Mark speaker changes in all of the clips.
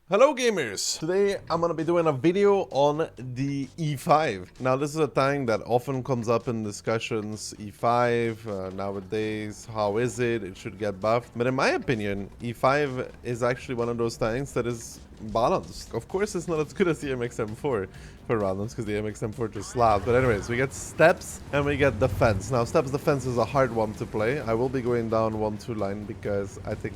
Speaker 1: Hello gamers! Today I'm gonna be doing a video on the E5. Now this is a tank that often comes up in discussions. E5 nowadays, how is it? It should get buffed. But in my opinion, E5 is actually one of those tanks that is balanced. Of course it's not as good as the MXM4 for randoms because the MXM4 just slaps. But anyways, we get steps and we get defense. Now steps defense is a hard one to play. I will be going down 1-2 line because I think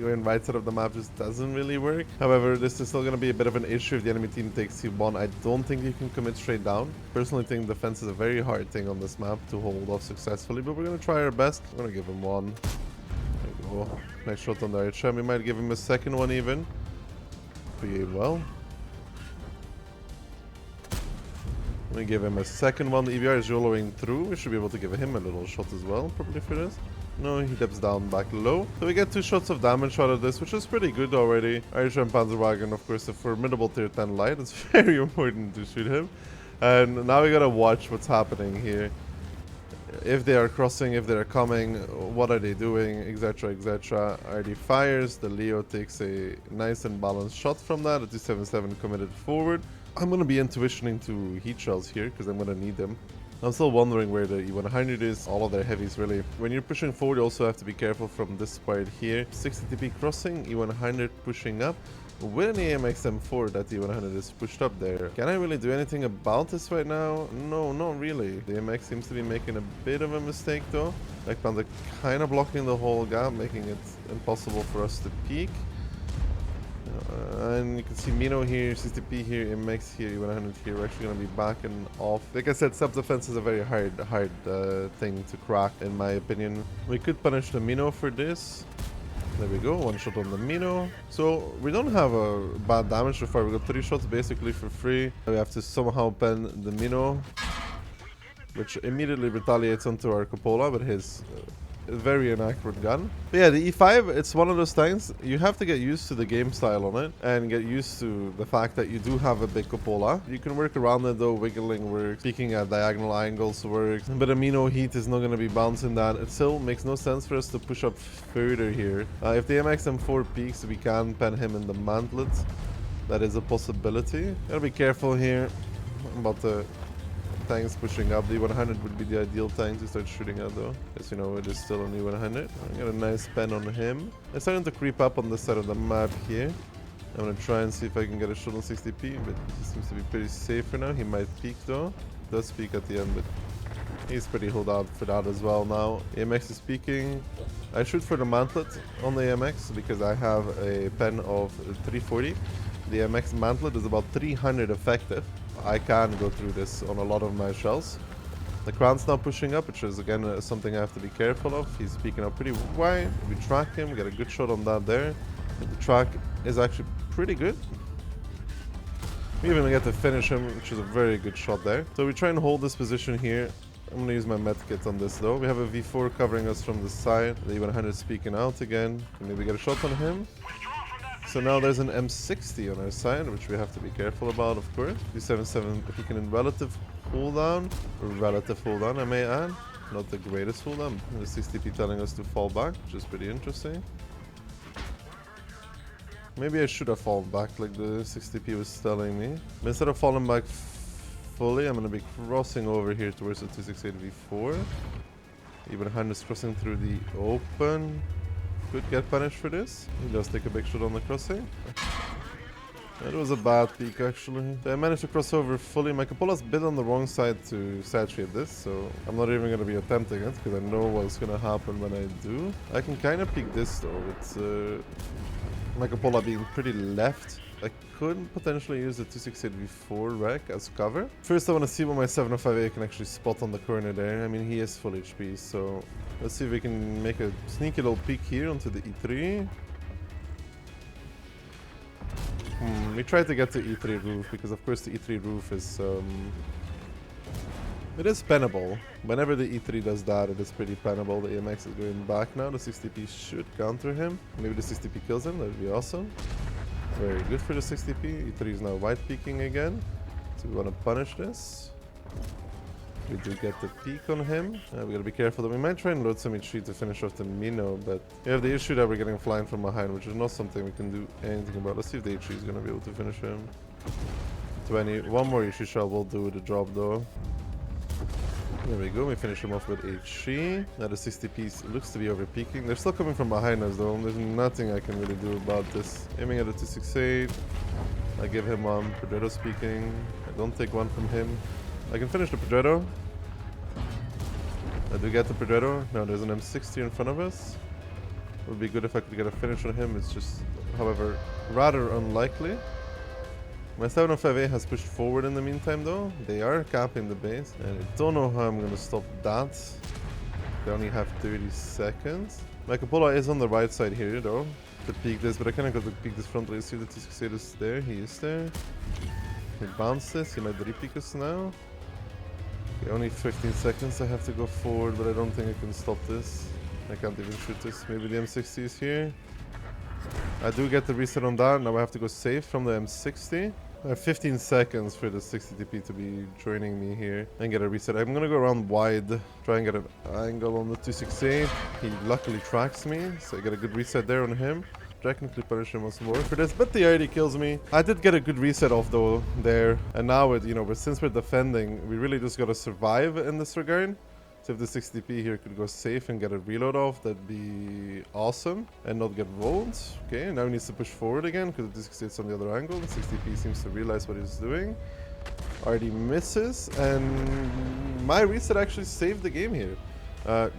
Speaker 1: going right side of the map just doesn't really work. However, this is still going to be a bit of an issue if the enemy team takes T1. I don't think you can commit straight down. Personally think defense is a very hard thing on this map to hold off successfully, but we're going to try our best. We're going to give him one. There we go. Nice shot on the right side. We might give him a second one even. Behave well. We give him a second one. The EBR is YOLOing through. We should be able to give him a little shot as well, probably for this. No, he dips down back low. So we get 2 shots of damage out of this, which is pretty good already. Irish and Panzerwagen, of course, a formidable tier 10 light. It's very important to shoot him. And now we gotta watch what's happening here. If they are crossing, if they're coming, what are they doing, etc, etc. RD fires, the Leo takes a nice and balanced shot from that. The 277 committed forward. I'm gonna be intuitioning to heat shells here because I'm gonna need them. I'm still wondering where the E100 is. All of their heavies, really. When you're pushing forward, you also have to be careful from this part here. 60 TP crossing, E100 pushing up. With an AMXM4, that E100 is pushed up there. Can I really do anything about this right now? No, not really. The AMX seems to be making a bit of a mistake, though. Like, Panda kind of blocking the whole gap, making it impossible for us to peek. And you can see Mino here, 60p here, MX here, 100 here. We're actually going to be backing off. Like I said, self-defense is a very hard thing to crack, in my opinion. We could punish the Mino for this. There we go, 1 shot on the Mino. So we don't have a bad damage so far. We got 3 shots basically for free. We have to somehow pen the Mino, which immediately retaliates onto our cupola with his very inaccurate gun. But yeah, the E5, it's one of those things you have to get used to the game style on it and get used to the fact that you do have a big cupola. You can work around it though. Wiggling works, peeking at diagonal angles works, but amino heat is not going to be bouncing that. It still makes no sense for us to push up further here. If the MXM4 peaks, we can pen him in the mantlet. That is a possibility. Gotta be careful here about the tanks pushing up. The 100 would be the ideal tank to start shooting at though, as you know it is still only 100. I got a nice pen on him. It's starting to creep up on this side of the map here. I'm gonna try and see if I can get a shot on 60p, but he seems to be pretty safe for now. He might peek though. Does peek at the end, but he's pretty hold out for that as well now. AMX is peeking. I shoot for the mantlet on the AMX because I have a pen of 340. The MX mantlet is about 300 effective. I can go through this on a lot of my shells. The crown's now pushing up, which is again something I have to be careful of. He's peeking up pretty wide. We track him, get a good shot on that there. And the track is actually pretty good. We even get to finish him, which is a very good shot there. So we try and hold this position here. I'm going to use my medkit on this though. We have a V4 covering us from the side. The 100 is peeking out again. Can maybe get a shot on him. So now there's an M60 on our side, which we have to be careful about, of course. D77 peeking in relative cooldown, I may add. Not the greatest cooldown. The 60p telling us to fall back, which is pretty interesting. Maybe I should have fallen back like the 60p was telling me. But instead of falling back fully, I'm going to be crossing over here towards the 268 V4. Even hand is crossing through the open. Could get punished for this. He does take a big shot on the crossing. That was a bad peek actually. I managed to cross over fully. My cupola's a bit on the wrong side to saturate this, so I'm not even going to be attempting it because I know what's going to happen when I do. I can kind of peek this though. It's my cupola being pretty left. I could potentially use the 268 V4 rack as cover. First I want to see what my 705A can actually spot on the corner there. I mean, he is full HP, so let's see if we can make a sneaky little peek here onto the E3. We try to get to E3 roof because of course the E3 roof is it is pennable. Whenever the E3 does that, it is pretty pennable. The AMX is going back now. The 60p should counter him. Maybe the 60p kills him. That would be awesome. Very good for the 60p. E3 is now white peeking again. So we want to punish this. We do get the peak on him. We gotta be careful that we might try and load some HE to finish off the Mino, but we have the issue that we're getting flying from behind, which is not something we can do anything about. Let's see if the HE is gonna be able to finish him. 20. One more HE shot will do the job though. There we go, we finish him off with HE. Now the 60 piece looks to be over peaking. They're still coming from behind us though. There's nothing I can really do about this. Aiming at a 268. I give him one. Pedretto speaking. I don't take one from him. I can finish the Pedretto. I do get the Pedretto. Now there's an M60 in front of us. It would be good if I could get a finish on him. It's just, however, rather unlikely. My 705A has pushed forward in the meantime though. They are capping the base. And I don't know how I'm going to stop that. They only have 30 seconds. My Cupola is on the right side here though. To peek this, but I kind of got to peek this front. You see the T68 is there. He is there. He bounced this. He might re-peek us now. Okay, only 15 seconds. I have to go forward, but I don't think I can stop this. I can't even shoot this. Maybe the M60 is here. I do get the reset on that. Now I have to go safe from the M60. I have 15 seconds for the 60 TP to be joining me here and get a reset. I'm gonna go around wide, try and get an angle on the 268. He luckily tracks me, so I get a good reset there on him. Technically punish him once more for this, but the already kills me. I did get a good reset off though there, and now it, but since we're defending, we really just gotta survive in this regard. So if the 60p here could go safe and get a reload off, that'd be awesome. And not get rolled. Okay, now he needs to push forward again because the 60's on the other angle. The 60p seems to realize what he's doing. Already misses, and my reset actually saved the game here.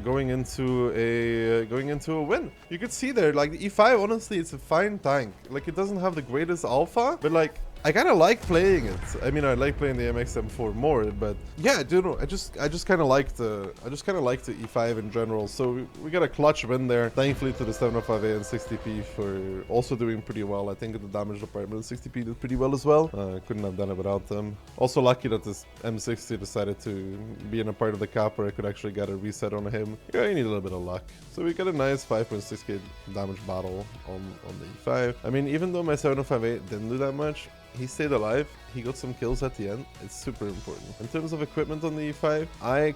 Speaker 1: Going into a win. You could see there, like, the E5, honestly, it's a fine tank. Like, it doesn't have the greatest alpha, but like, I kind of like playing it. I mean, I like playing the MX-M4 more, but yeah, I don't know. I just kind of like the E5 in general. So we got a clutch win there. Thankfully to the 705A and 60p for also doing pretty well. I think in the damage department, 60p did pretty well as well. Couldn't have done it without them. Also lucky that this M60 decided to be in a part of the cap where I could actually get a reset on him. Yeah, you need a little bit of luck. So we got a nice 5.6k damage battle on the E5. I mean, even though my 705A didn't do that much, he stayed alive. He got some kills at the end. It's super important. In terms of equipment on the E5, I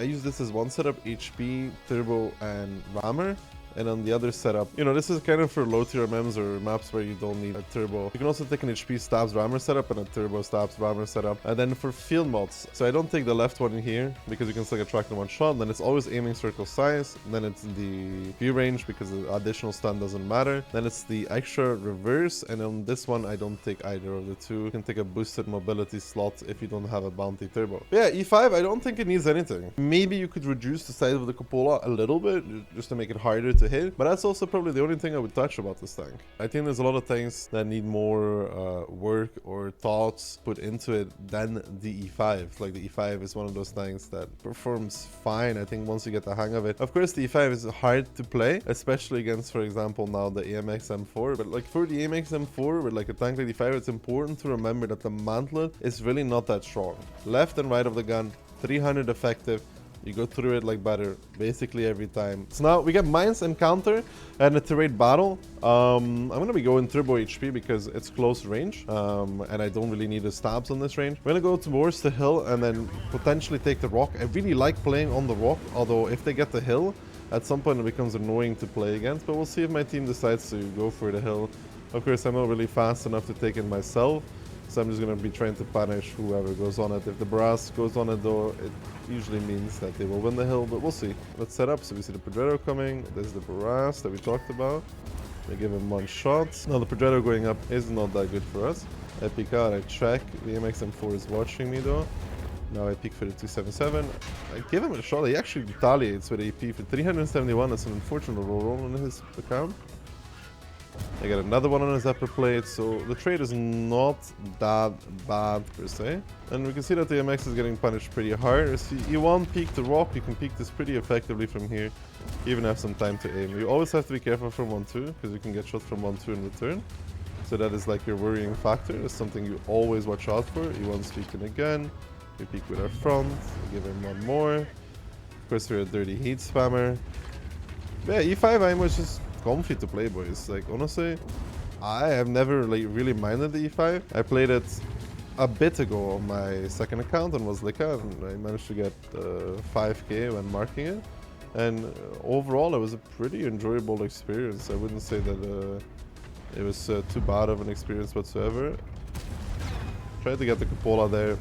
Speaker 1: use this as one setup: HP, turbo, and rammer. And on the other setup, this is kind of for low tier MMs or maps where you don't need a turbo. You can also take an HP stabs rammer setup and a turbo stabs rammer setup. And then for field mods, so I don't take the left one in here because you can still get tracked in one shot. Then it's always aiming circle size. Then it's the view range because the additional stun doesn't matter. Then it's the extra reverse. And on this one, I don't take either of the two. You can take a boosted mobility slot if you don't have a bounty turbo. But yeah, E5, I don't think it needs anything. Maybe you could reduce the size of the cupola a little bit just to make it harder to hit, but that's also probably the only thing I would touch about this tank. I think there's a lot of things that need more work or thoughts put into it than the E5. Like, the E5 is one of those tanks that performs fine, I think, once you get the hang of it. Of course, the E5 is hard to play, especially against, for example, now the AMX M4. But like, for the AMX M4 with like a tank like the E5, it's important to remember that the mantlet is really not that strong. Left and right of the gun, 300 effective. You go through it like butter basically every time. So now we get mines and counter and a turret battle. I'm gonna be going turbo HP because it's close range, and I don't really need the stabs on this range. We're gonna go towards the hill and then potentially take the rock. I really like playing on the rock, although if they get the hill, at some point it becomes annoying to play against. But we'll see if my team decides to go for the hill. Of course, I'm not really fast enough to take it myself, so I'm just going to be trying to punish whoever goes on it. If the brass goes on it though, it usually means that they will win the hill, but we'll see. Let's set up. So we see the Pedretto coming. This is the brass that we talked about. We give him one shot. Now the Pedretto going up is not that good for us. I peek out, I check. The AMX M4 is watching me though. Now I peek for the 277. I give him a shot. He actually retaliates with AP for 371. That's an unfortunate roll on his account. I got another one on his upper plate, so the trade is not that bad per se. And we can see that the MX is getting punished pretty hard. So you want peek the rock, you can peek this pretty effectively from here. You even have some time to aim. You always have to be careful from 1-2, because you can get shot from 1-2 in return. So that is like your worrying factor. That's something you always watch out for. You want speaking again. We peek with our front. We give him one more. Of course, we're a dirty heat spammer. But yeah, E5 aim was just comfy to play, boys. Like, honestly, I have never like really minded the E5. I played it a bit ago on my second account on Wazlika, and I managed to get 5k when marking it. And overall, it was a pretty enjoyable experience. I wouldn't say that it was too bad of an experience whatsoever. Tried to get the cupola there.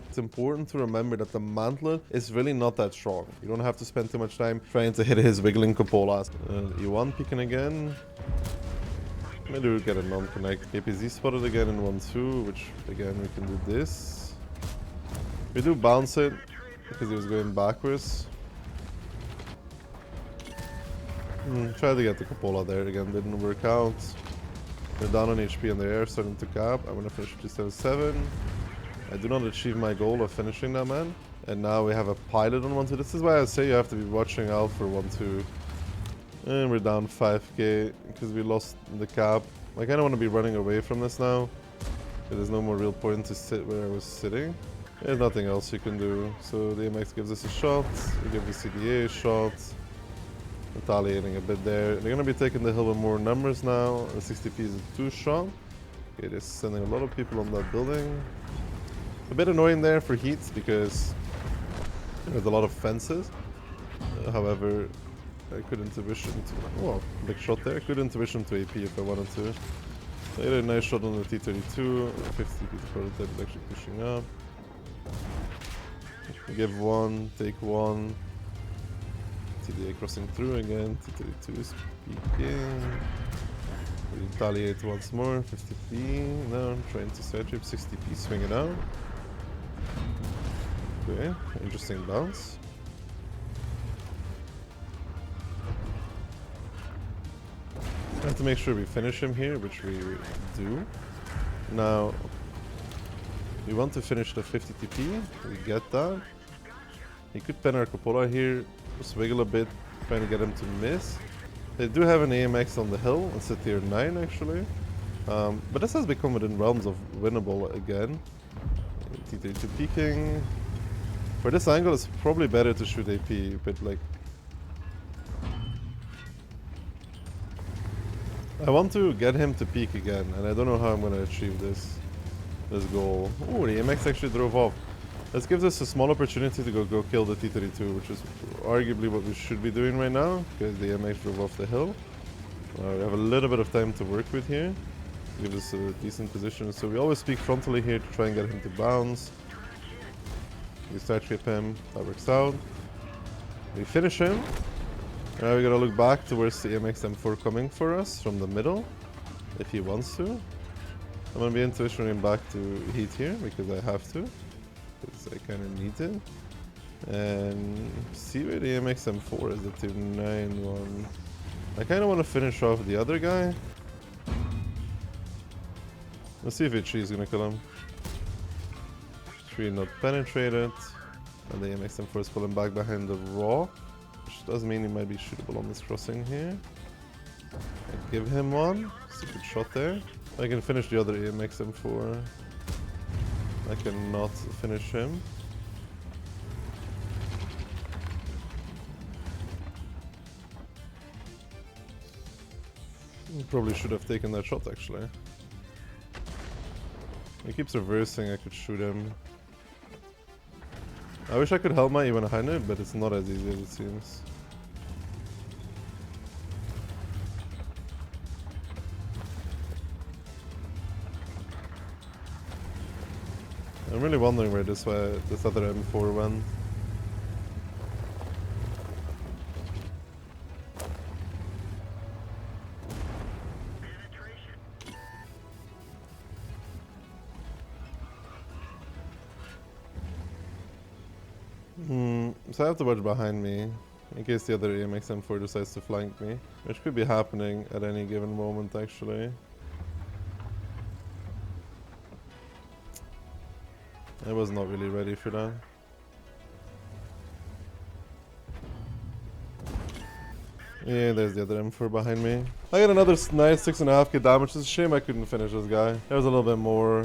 Speaker 1: It's important to remember that the mantlet is really not that strong. You don't have to spend too much time trying to hit his wiggling cupolas. E1 peeking again. Maybe we'll get a non-connect. APZ spotted again in 1-2, which again we can do this. We do bounce it because he was going backwards. Tried to get the cupola there again, didn't work out. We're down on HP in the air, starting to cap. I'm gonna finish 277. I do not achieve my goal of finishing that man. And now we have a pilot on 1-2. This is why I say you have to be watching out for 1-2. And we're down 5k because we lost the cap. I kind of want to be running away from this now. There's no more real point to sit where I was sitting. There's nothing else you can do. So the AMX gives us a shot. We give the CDA a shot. Retaliating a bit there. They're going to be taking the hill with more numbers now. The 60p is a 2-shot. Okay, they're sending a lot of people on that building. A bit annoying there for heats because there's a lot of fences. However, I could intuition to... Oh, big shot there. I could intuition to AP if I wanted to. I had a nice shot on the T32. 50 p prototype is actually pushing up. Give one, take one. TDA crossing through again. T32 is peeking. Retaliate once more. 50p. No, trying to side trip. 60p, swing it out. Okay, interesting bounce. We have to make sure we finish him here, which we do. Now, we want to finish the 50 TP. We get that. He could pen our cupola here, just wiggle a bit, trying to get him to miss. They do have an AMX on the hill. It's a tier 9 actually. But this has become within realms of winnable again. T32 peeking. For this angle, it's probably better to shoot AP, but like... I want to get him to peek again, and I don't know how I'm going to achieve this goal. Oh, the AMX actually drove off. This gives us a small opportunity to go kill the T32, which is arguably what we should be doing right now, because the AMX drove off the hill. We have a little bit of time to work with here. Gives us a decent position, so we always peek frontally here to try and get him to bounce. We start trip him, that works out. We finish him. Now we gotta look back towards the AMX M4 coming for us from the middle, if he wants to. I'm gonna be intuitioning back to heat here because I have to, because I kind of need it. And see where the AMX M4 is, the tier 9 one. I kind of want to finish off the other guy. Let's see if HE is gonna kill him. 3 not penetrated, and the AMX M4 is pulling back behind the raw. Which does mean he might be shootable on this crossing here. I give him one. It's a good shot there. I can finish the other AMX M4. I cannot finish him. Probably should have taken that shot actually. He keeps reversing, I could shoot him. I wish I could help my E100, but it's not as easy as it seems. I'm really wondering where this other M4 went. So I have to watch behind me in case the other AMX M4 decides to flank me, which could be happening at any given moment actually. I was not really ready for that. Yeah, there's the other M4 behind me. I got another nice 6.5k damage. It's a shame I couldn't finish this guy. There was a little bit more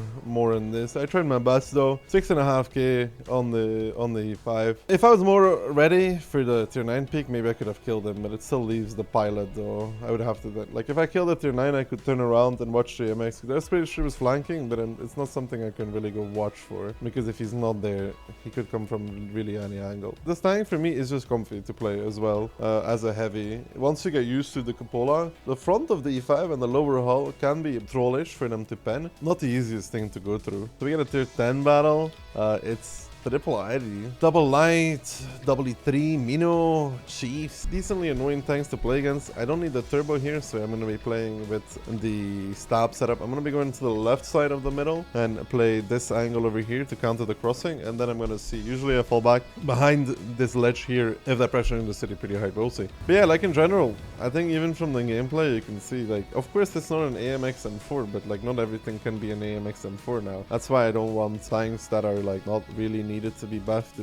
Speaker 1: in this. I tried my best though. 6.5k on the E5. If I was more ready for the tier 9 peak, maybe I could have killed him, but it still leaves the pilot though. I would have to, like, if I killed the tier 9, I could turn around and watch the MX. I was pretty sure he was flanking, but it's not something I can really go watch for, because if he's not there, he could come from really any angle. This tank for me is just comfy to play as well, as a heavy. Once you get used to the cupola, the front of the E5 and the lower hull can be trollish for them to pen. Not the easiest thing to go through. So we get a tier 10 battle. It's triple ID, double light, double E3, Mino, Chiefs. Decently annoying tanks to play against. I don't need the turbo here, so I'm going to be playing with the stab setup. I'm going to be going to the left side of the middle and play this angle over here to counter the crossing, and then I'm going to see. Usually I fall back behind this ledge here if they're pressuring the city pretty hard. We'll see. But yeah, like in general, I think even from the gameplay you can see, like, of course it's not an AMX M4, but like not everything can be an AMX M4 now. That's why I don't want tanks that are like not really needed to be buffed,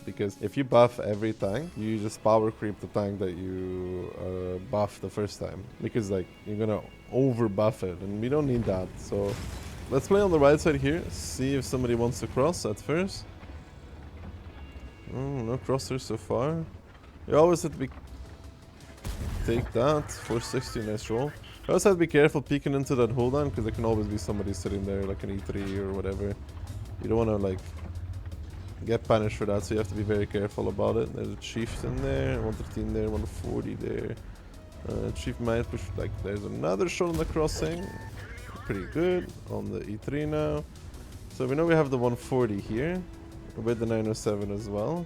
Speaker 1: because if you buff every tank, you just power creep the tank that you buffed the first time, because like you're gonna over buff it, and we don't need that. So let's play on the right side here, see if somebody wants to cross at first. No crossers so far. You always have to be take that 460, nice roll. You also have to be careful peeking into that hold on, because there can always be somebody sitting there like an E3 or whatever. You don't want to like get punished for that, so you have to be very careful about it. There's a chieftain there, 113 there, 140 there. Chief might push, like, there's another shot on the crossing. Pretty good on the E3 now. So we know we have the 140 here with the 907 as well.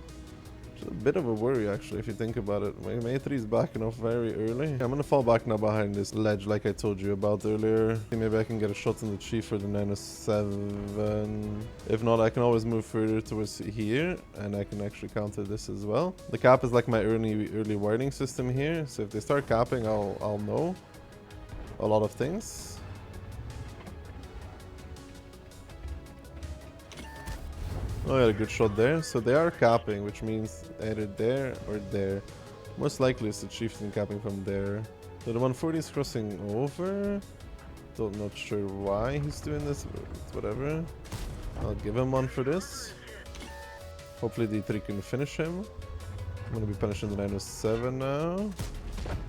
Speaker 1: A bit of a worry actually if you think about it. My A3 is backing off very early. I'm gonna fall back now behind this ledge like I told you about earlier. Maybe I can get a shot on the chief for the 907. If not, I can always move further towards here and I can actually counter this as well. The cap is like my early warning system here, so if they start capping, I'll know a lot of things. Oh, I got a good shot there. So they are capping, which means either there or there. Most likely it's the chieftain capping from there. So the 140 is crossing over. Not sure why he's doing this, but whatever. I'll give him one for this. Hopefully the E3 can finish him. I'm gonna be punishing the 907 now.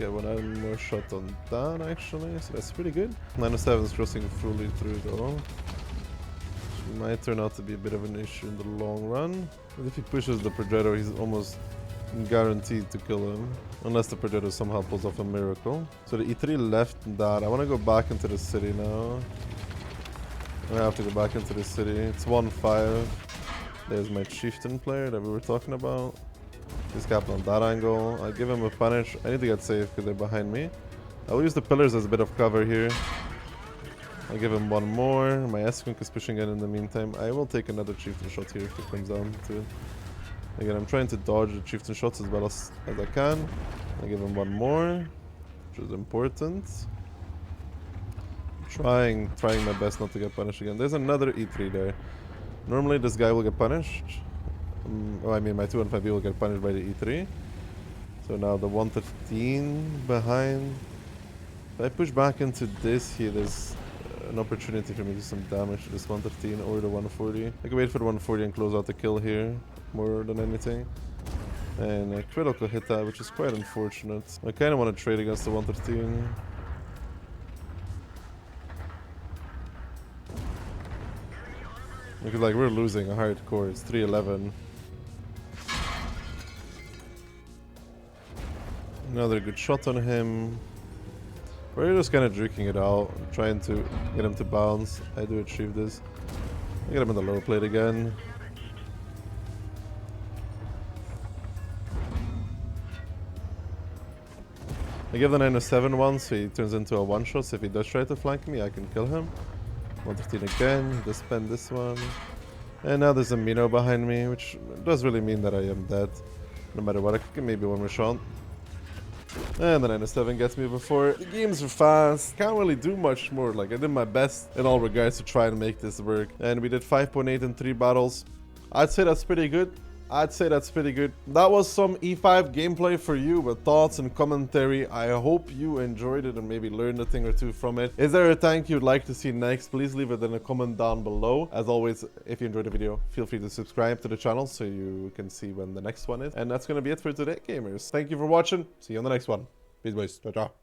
Speaker 1: Get one more shot on that actually, so that's pretty good. 907 is crossing fully through though. Might turn out to be a bit of an issue in the long run. But if he pushes the Progetto, he's almost guaranteed to kill him. Unless the Progetto somehow pulls off a miracle. So the E3 left that. I want to go back into the city now. I have to go back into the city. It's 1-5. There's my chieftain player that we were talking about. He's capped on that angle. I'll give him a punish. I need to get safe because they're behind me. I'll use the pillars as a bit of cover here. I'll give him one more. My S-Quink is pushing in the meantime. I will take another chieftain shot here if it comes down to it. Again, I'm trying to dodge the chieftain shots as well as I can. I'll give him one more, which is important. Trying my best not to get punished again. There's another E3 there. Normally this guy will get punished. I mean my 215 will get punished by the E3. So now the 113 behind. If I push back into this here, there's an opportunity for me to do some damage to this 113 or the 140. I can wait for the 140 and close out the kill here more than anything. And a critical hit that, which is quite unfortunate. I kind of want to trade against the 113. Because like we're losing a hardcore, it's 311. Another good shot on him. We're just kind of juking it out, trying to get him to bounce. I do achieve this. I get him in the low plate again. I give the 907 one, so he turns into a one-shot. So if he does try to flank me, I can kill him. 113 again, just spend this one. And now there's a Mino behind me, which does really mean that I am dead. No matter what, I can get maybe one more shot. And the 907 gets me before. The games are fast. Can't really do much more. Like, I did my best in all regards to try and make this work. And we did 5.8 in 3 battles. I'd say that's pretty good. I'd say that's pretty good. That was some E5 gameplay for you with thoughts and commentary. I hope you enjoyed it and maybe learned a thing or two from it. Is there a tank you'd like to see next? Please leave it in a comment down below. As always, if you enjoyed the video, feel free to subscribe to the channel so you can see when the next one is. And that's going to be it for today, gamers. Thank you for watching. See you on the next one. Peace, boys. Ciao, ciao.